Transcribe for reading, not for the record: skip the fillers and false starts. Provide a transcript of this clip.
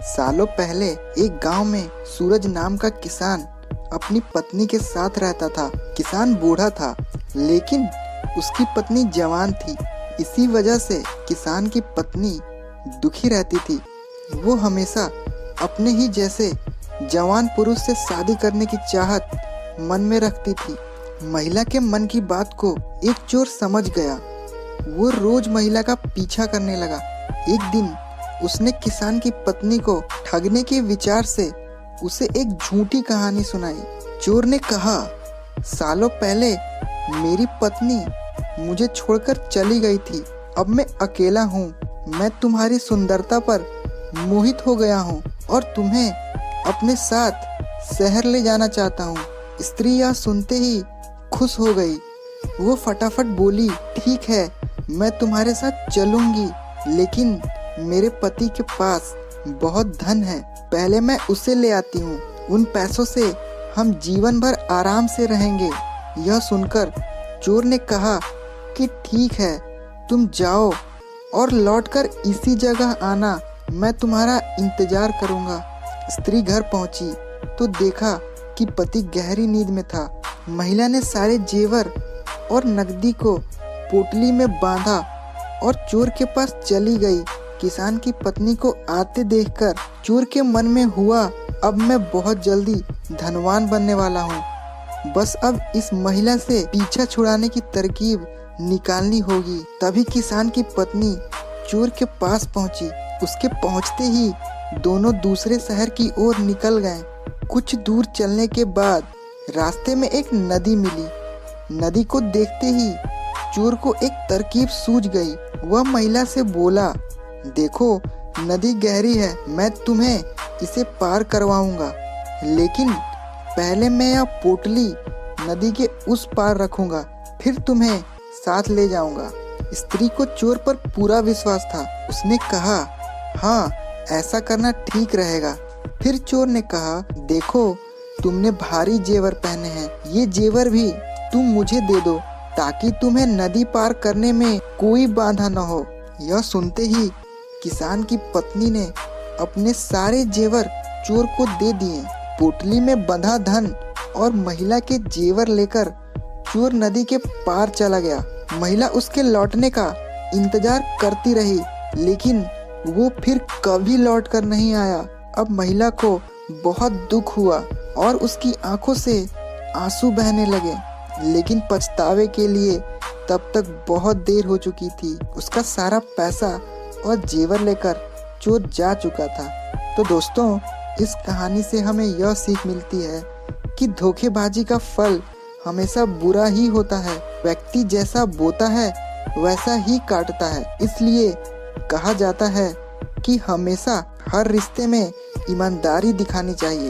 सालों पहले एक गांव में सूरज नाम का किसान अपनी पत्नी के साथ रहता था। किसान बूढ़ा था, लेकिन उसकी पत्नी जवान थी। इसी वजह से किसान की पत्नी दुखी रहती थी। वो हमेशा अपने ही जैसे जवान पुरुष से शादी करने की चाहत मन में रखती थी। महिला के मन की बात को एक चोर समझ गया। वो रोज महिला का पीछा करने लगा। एक दिन उसने किसान की पत्नी को ठगने के विचार से उसे एक झूठी कहानी सुनाई। चोर ने कहा, सालों पहले मेरी पत्नी मुझे छोड़कर चली गई थी। अब मैं अकेला हूँ। मैं तुम्हारी सुंदरता पर मोहित हो गया हूँ और तुम्हें अपने साथ शहर ले जाना चाहता हूँ। स्त्री यह सुनते ही खुश हो गई। वो फटाफट बोली, ठीक है, मैं तुम्हारे साथ चलूंगी, लेकिन मेरे पति के पास बहुत धन है। पहले मैं उसे ले आती हूँ। उन पैसों से हम जीवन भर आराम से रहेंगे। यह सुनकर चोर ने कहा कि ठीक है, तुम जाओ और लौटकर इसी जगह आना। मैं तुम्हारा इंतजार करूँगा। स्त्री घर पहुँची तो देखा कि पति गहरी नींद में था। महिला ने सारे जेवर और नकदी को पोटली में बांधा और चोर के पास चली गई। किसान की पत्नी को आते देखकर चोर के मन में हुआ, अब मैं बहुत जल्दी धनवान बनने वाला हूँ। बस अब इस महिला से पीछा छुड़ाने की तरकीब निकालनी होगी। तभी किसान की पत्नी चोर के पास पहुँची। उसके पहुँचते ही दोनों दूसरे शहर की ओर निकल गए। कुछ दूर चलने के बाद रास्ते में एक नदी मिली। नदी को देखते ही चोर को एक तरकीब सूझ गई। वह महिला से बोला, देखो, नदी गहरी है, मैं तुम्हें इसे पार करवाऊंगा, लेकिन पहले मैं यह पोटली नदी के उस पार रखूंगा, फिर तुम्हें साथ ले जाऊंगा। स्त्री को चोर पर पूरा विश्वास था। उसने कहा, हाँ, ऐसा करना ठीक रहेगा। फिर चोर ने कहा, देखो, तुमने भारी जेवर पहने हैं, ये जेवर भी तुम मुझे दे दो ताकि तुम्हें नदी पार करने में कोई बाधा न हो। यह सुनते ही किसान की पत्नी ने अपने सारे जेवर चोर को दे दिए। पोटली में बंधा धन और महिला के जेवर लेकर चोर नदी के पार चला गया। महिला उसके लौटने का इंतजार करती रही, लेकिन वो फिर कभी लौट कर नहीं आया। अब महिला को बहुत दुख हुआ और उसकी आंखों से आंसू बहने लगे, लेकिन पछतावे के लिए तब तक बहुत देर हो चुकी थी। उसका सारा पैसा और जेवर लेकर चोर जा चुका था। तो दोस्तों, इस कहानी से हमें यह सीख मिलती है कि धोखेबाजी का फल हमेशा बुरा ही होता है। व्यक्ति जैसा बोता है वैसा ही काटता है। इसलिए कहा जाता है कि हमेशा हर रिश्ते में ईमानदारी दिखानी चाहिए।